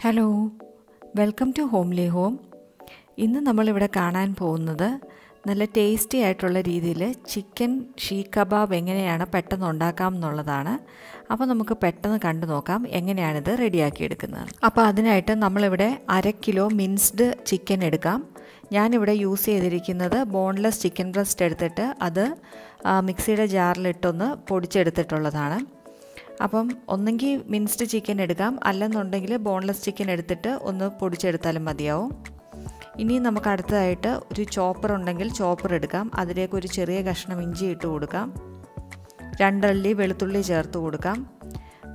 Hello, welcome to homely home. ഇന്ന് നമ്മളിവിടെ കാണാൻ പോകുന്നത് നല്ല ടേസ്റ്റി ആയിട്ടുള്ള രീതിയിൽ ചിക്കൻ ഷീഖ് കബാബ് എങ്ങനെയാണ് പെട്ടെന്ന് ഉണ്ടാക്കാം എന്നുള്ളതാണ്. അപ്പോൾ നമുക്ക് പെട്ടെന്ന് കണ്ടു നോക്കാം എങ്ങനെയാണിത് റെഡിയാക്കിയെടുക്കുന്നത്. അപ്പോൾ അതിനായിട്ട് നമ്മളിവിടെ 1/2 കിലോ മിൻസ്ഡ് ചിക്കൻ എടുക്കാം. ഞാനിവിടെ യൂസ് ചെയ്തിരിക്കുന്നത് ബോൺലെസ് ചിക്കൻ ബ്രസ്റ്റ് എടുത്തിട്ട് അത് മിക്സിയുടെ ജാറിലിട്ടൊന്ന് പൊടിച്ചെടുത്തിട്ടുള്ളതാണ്. അപ്പം ഒന്നെങ്കിൽ മിൻസ്ഡ് ചിക്കൻ എടുക്കാം, അല്ലെന്നുണ്ടെങ്കിൽ ബോൺലെസ് ചിക്കൻ എടുത്തിട്ട് ഒന്ന് പൊടിച്ചെടുത്താലും മതിയാവും. ഇനി നമുക്ക് അടുത്തതായിട്ട് ഒരു ചോപ്പർ ഉണ്ടെങ്കിൽ ചോപ്പർ എടുക്കാം. അതിലേക്ക് ഒരു ചെറിയ കഷ്ണം ഇഞ്ചി ഇട്ട് കൊടുക്കാം, 2 അല്ലി വെളുത്തുള്ളി ചേർത്ത് കൊടുക്കാം,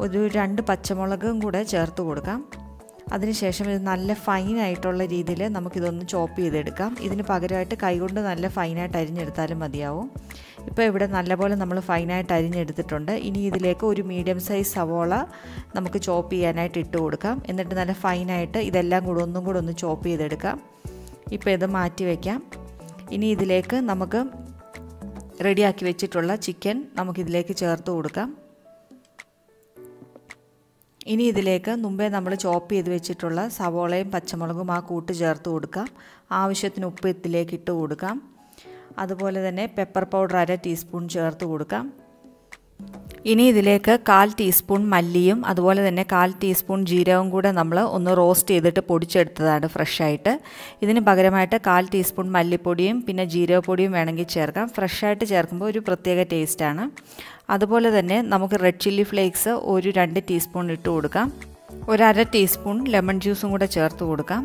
ഒരു 2 പച്ചമുളകും കൂടെ ചേർത്ത് കൊടുക്കാം. അതിനുശേഷം ഇത് നല്ല ഫൈനായിട്ടുള്ള രീതിയിൽ നമുക്കിതൊന്ന് ചോപ്പ് ചെയ്തെടുക്കാം. ഇതിന് പകരമായിട്ട് കൈകൊണ്ട് നല്ല ഫൈനായിട്ട് അരിഞ്ഞെടുത്താലും മതിയാവും. ഇപ്പോൾ ഇവിടെ നല്ലപോലെ നമ്മൾ ഫൈനായിട്ട് അരിഞ്ഞെടുത്തിട്ടുണ്ട്. ഇനി ഇതിലേക്ക് ഒരു മീഡിയം സൈസ് സവോള നമുക്ക് ചോപ്പ് ചെയ്യാനായിട്ട് ഇട്ട് കൊടുക്കാം. എന്നിട്ട് നല്ല ഫൈനായിട്ട് ഇതെല്ലാം കൂടെ ഒന്നും കൂടെ ഒന്ന് ചോപ്പ് ചെയ്തെടുക്കാം. ഇപ്പോൾ ഇത് മാറ്റി വയ്ക്കാം. ഇനി ഇതിലേക്ക് നമുക്ക് റെഡിയാക്കി വെച്ചിട്ടുള്ള ചിക്കൻ നമുക്കിതിലേക്ക് ചേർത്ത് കൊടുക്കാം. ഇനി ഇതിലേക്ക് മുമ്പേ നമ്മൾ ചോപ്പ് ചെയ്ത് വെച്ചിട്ടുള്ള സവോളയും പച്ചമുളകും ആ കൂട്ട് ചേർത്ത് കൊടുക്കാം. ആവശ്യത്തിന് ഉപ്പ് ഇതിലേക്ക് ഇട്ട് കൊടുക്കാം. അതുപോലെ തന്നെ പെപ്പർ പൗഡർ 1/2 ടീസ്പൂൺ ചേർത്ത് കൊടുക്കാം. ഇനി ഇതിലേക്ക് 1/4 ടീസ്പൂൺ മല്ലിയും അതുപോലെ തന്നെ 1/4 ടീസ്പൂൺ ജീരകവും കൂടെ നമ്മൾ ഒന്ന് റോസ്റ്റ് ചെയ്തിട്ട് പൊടിച്ചെടുത്തതാണ് ഫ്രഷായിട്ട്. ഇതിന് പകരമായിട്ട് 1/4 ടീസ്പൂൺ മല്ലിപ്പൊടിയും പിന്നെ ജീരകപ്പൊടിയും വേണമെങ്കിൽ ചേർക്കാം. ഫ്രഷായിട്ട് ചേർക്കുമ്പോൾ ഒരു പ്രത്യേക ടേസ്റ്റാണ്. അതുപോലെ തന്നെ നമുക്ക് റെഡ് ചില്ലി ഫ്ലേക്സ് ഒരു 2 ടീസ്പൂൺ ഇട്ട് കൊടുക്കാം. ഒരു 1/2 ടീസ്പൂൺ ലെമൺ ജ്യൂസും കൂടെ ചേർത്ത് കൊടുക്കാം.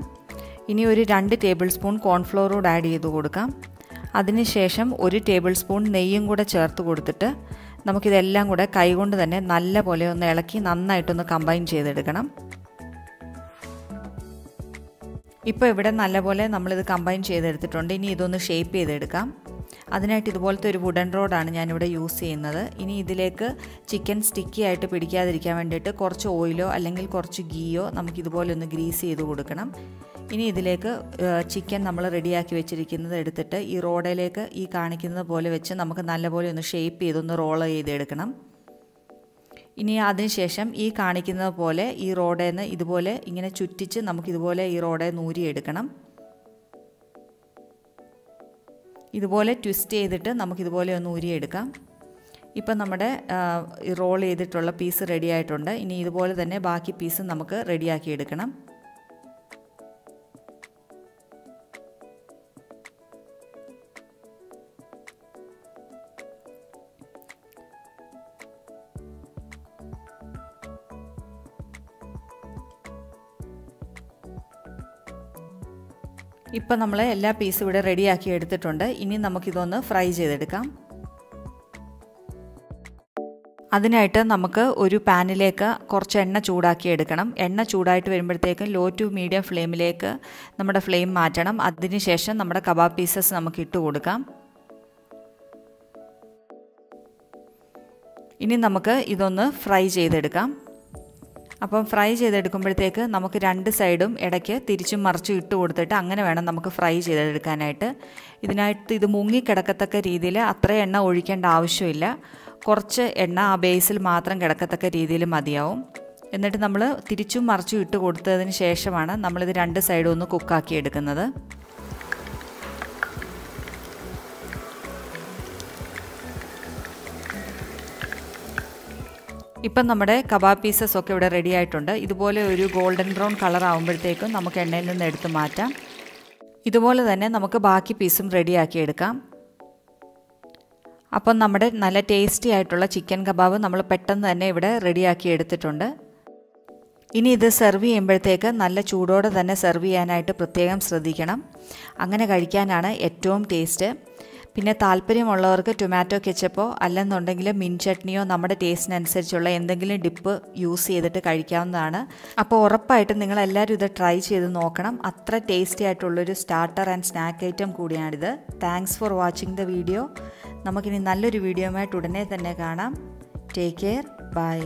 ഇനി ഒരു 2 ടേബിൾ സ്പൂൺ കോൺഫ്ലോർ കൂടെ ആഡ് ചെയ്ത് കൊടുക്കാം. അതിനുശേഷം ഒരു ടേബിൾ സ്പൂൺ നെയ്യും കൂടെ ചേർത്ത് കൊടുത്തിട്ട് നമുക്കിതെല്ലാം കൂടെ കൈകൊണ്ട് തന്നെ നല്ല പോലെ ഒന്ന് ഇളക്കി നന്നായിട്ടൊന്ന് കമ്പൈൻ ചെയ്തെടുക്കണം. ഇപ്പോൾ ഇവിടെ നല്ലപോലെ നമ്മളിത് കമ്പൈൻ ചെയ്തെടുത്തിട്ടുണ്ട്. ഇനി ഇതൊന്ന് ഷേപ്പ് ചെയ്തെടുക്കാം. അതിനായിട്ട് ഇതുപോലത്തെ ഒരു വുഡൻ റോഡാണ് ഞാനിവിടെ യൂസ് ചെയ്യുന്നത്. ഇനി ഇതിലേക്ക് ചിക്കൻ സ്റ്റിക്കി ആയിട്ട് പിടിക്കാതിരിക്കാൻ വേണ്ടിയിട്ട് കുറച്ച് ഓയിലോ അല്ലെങ്കിൽ കുറച്ച് ഗീയോ നമുക്കിതുപോലെ ഒന്ന് ഗ്രീസ് ചെയ്ത് കൊടുക്കണം. ഇനി ഇതിലേക്ക് ചിക്കൻ നമ്മൾ റെഡിയാക്കി വെച്ചിരിക്കുന്നത് എടുത്തിട്ട് ഈ റോഡിലേക്ക് ഈ കാണിക്കുന്നത് പോലെ വെച്ച് നമുക്ക് നല്ലപോലെ ഒന്ന് ഷേപ്പ് ചെയ്തൊന്ന് റോൾ ചെയ്തെടുക്കണം. ഇനി അതിനുശേഷം ഈ കാണിക്കുന്നത് പോലെ ഈ റോഡിൽ നിന്ന് ഇതുപോലെ ഇങ്ങനെ ചുറ്റിച്ച് നമുക്കിതുപോലെ ഈ റോഡെ നൂരിയെടുക്കണം. ഇതുപോലെ ട്വിസ്റ്റ് ചെയ്തിട്ട് നമുക്കിതുപോലെ ഒന്ന് ഊരിയെടുക്കാം. ഇപ്പം നമ്മുടെ റോൾ ചെയ്തിട്ടുള്ള പീസ് റെഡി ആയിട്ടുണ്ട്. ഇനി ഇതുപോലെ തന്നെ ബാക്കി പീസ് നമുക്ക് റെഡിയാക്കി എടുക്കണം. ഇപ്പം നമ്മൾ എല്ലാ പീസും ഇവിടെ റെഡിയാക്കി എടുത്തിട്ടുണ്ട്. ഇനി നമുക്കിതൊന്ന് ഫ്രൈ ചെയ്തെടുക്കാം. അതിനായിട്ട് നമുക്ക് ഒരു പാനിലേക്ക് കുറച്ച് എണ്ണ ചൂടാക്കി എടുക്കണം. എണ്ണ ചൂടായിട്ട് വരുമ്പോഴത്തേക്കും ലോ ടു മീഡിയം ഫ്ലെയിമിലേക്ക് നമ്മുടെ ഫ്ലെയിം മാറ്റണം. അതിനുശേഷം നമ്മുടെ കബാബ് പീസസ് നമുക്ക് ഇട്ട് കൊടുക്കാം. ഇനി നമുക്ക് ഇതൊന്ന് ഫ്രൈ ചെയ്തെടുക്കാം. അപ്പം ഫ്രൈ ചെയ്തെടുക്കുമ്പോഴത്തേക്ക് നമുക്ക് 2 സൈഡും ഇടയ്ക്ക് തിരിച്ചും മറിച്ചും ഇട്ട് കൊടുത്തിട്ട് അങ്ങനെ വേണം നമുക്ക് ഫ്രൈ ചെയ്തെടുക്കാനായിട്ട്. ഇതിനായിട്ട് ഇത് മുങ്ങിക്കിടക്കത്തക്ക രീതിയിൽ അത്ര എണ്ണ ഒഴിക്കേണ്ട ആവശ്യമില്ല. കുറച്ച് എണ്ണ ആ ബേസിൽ മാത്രം കിടക്കത്തക്ക രീതിയിൽ മതിയാവും. എന്നിട്ട് നമ്മൾ തിരിച്ചും മറിച്ചും ഇട്ട് കൊടുത്തതിന് ശേഷമാണ് നമ്മളിത് 2 സൈഡും ഒന്ന് കുക്കാക്കി എടുക്കുന്നത്. ഇപ്പം നമ്മുടെ കബാബ് പീസസ് ഒക്കെ ഇവിടെ റെഡി ആയിട്ടുണ്ട്. ഇതുപോലെ ഒരു ഗോൾഡൻ ബ്രൗൺ കളർ ആകുമ്പോഴത്തേക്കും നമുക്ക് എണ്ണയിൽ നിന്ന് എടുത്ത് മാറ്റാം. ഇതുപോലെ തന്നെ നമുക്ക് ബാക്കി പീസും റെഡിയാക്കി എടുക്കാം. അപ്പം നമ്മുടെ നല്ല ടേസ്റ്റി ആയിട്ടുള്ള ചിക്കൻ കബാബ് നമ്മൾ പെട്ടെന്ന് തന്നെ ഇവിടെ റെഡിയാക്കി എടുത്തിട്ടുണ്ട്. ഇനി ഇത് സെർവ് ചെയ്യുമ്പോഴത്തേക്ക് നല്ല ചൂടോടെ തന്നെ സെർവ് ചെയ്യാനായിട്ട് പ്രത്യേകം ശ്രദ്ധിക്കണം. അങ്ങനെ കഴിക്കാനാണ് ഏറ്റവും ടേസ്റ്റ്. പിന്നെ താല്പര്യമുള്ളവർക്ക് ടൊമാറ്റോ കെച്ചപ്പോ അല്ലെന്നുണ്ടെങ്കിൽ മിൻ ചട്നിയോ നമ്മുടെ ടേസ്റ്റിനനുസരിച്ചുള്ള എന്തെങ്കിലും ഡിപ്പ് യൂസ് ചെയ്തിട്ട് കഴിക്കാവുന്നതാണ്. അപ്പോൾ ഉറപ്പായിട്ടും നിങ്ങളെല്ലാവരും ഇത് ട്രൈ ചെയ്ത് നോക്കണം. അത്ര ടേസ്റ്റി ആയിട്ടുള്ളൊരു സ്റ്റാർട്ടർ ആൻഡ് സ്നാക്ക് ഐറ്റം കൂടിയാണിത്. Thanks for watching the video. നമുക്കിനി നല്ലൊരു വീഡിയോയുമായിട്ട് ഉടനെ തന്നെ കാണാം. Take care. ബൈ.